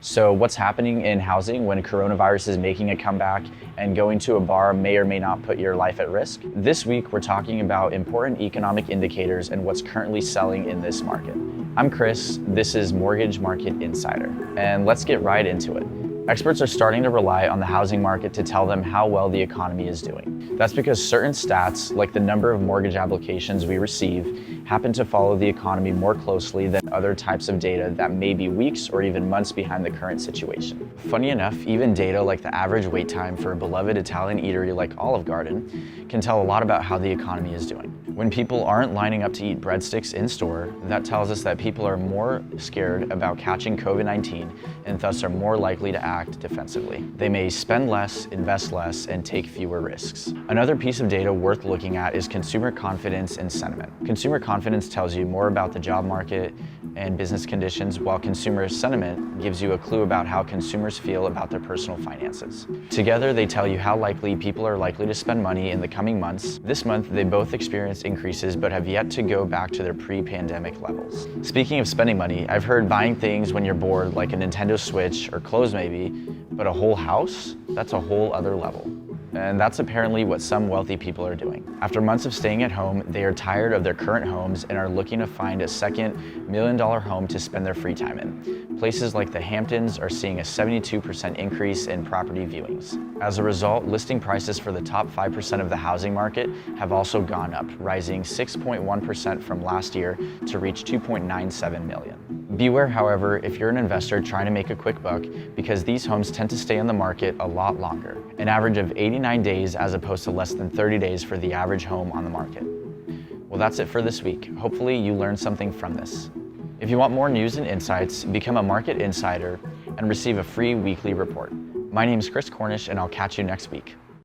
So what's happening in housing when coronavirus is making a comeback and going to a bar may or may not put your life at risk? This week, we're talking about important economic indicators and what's currently selling in this market. I'm Chris, this is Mortgage Market Insider, and let's get right into it. Experts are starting to rely on the housing market to tell them how well the economy is doing. That's because certain stats, like the number of mortgage applications we receive, happen to follow the economy more closely than other types of data that may be weeks or even months behind the current situation. Funny enough, even data like the average wait time for a beloved Italian eatery like Olive Garden can tell a lot about how the economy is doing. When people aren't lining up to eat breadsticks in store, that tells us that people are more scared about catching COVID-19 and thus are more likely to act defensively. They may spend less, invest less, and take fewer risks. Another piece of data worth looking at is consumer confidence and sentiment. Consumer confidence tells you more about the job market and business conditions, while consumer sentiment gives you a clue about how consumers feel about their personal finances. Together, they tell you how likely people are likely to spend money in the coming months. This month, they both experienced increases but have yet to go back to their pre-pandemic levels. Speaking of spending money, I've heard buying things when you're bored, like a Nintendo Switch or clothes maybe, but a whole house? That's a whole other level. And that's apparently what some wealthy people are doing. After months of staying at home, they are tired of their current homes and are looking to find a second $1 million home to spend their free time in. Places like the Hamptons are seeing a 72% increase in property viewings. As a result, listing prices for the top 5% of the housing market have also gone up, rising 6.1% from last year to reach 2.97 million. Beware, however, if you're an investor trying to make a quick buck, because these homes tend to stay on the market a lot longer, an average of 89 days as opposed to less than 30 days for the average home on the market. Well, that's it for this week. Hopefully you learned something from this. If you want more news and insights, become a market insider and receive a free weekly report. My name is Chris Cornish, and I'll catch you next week.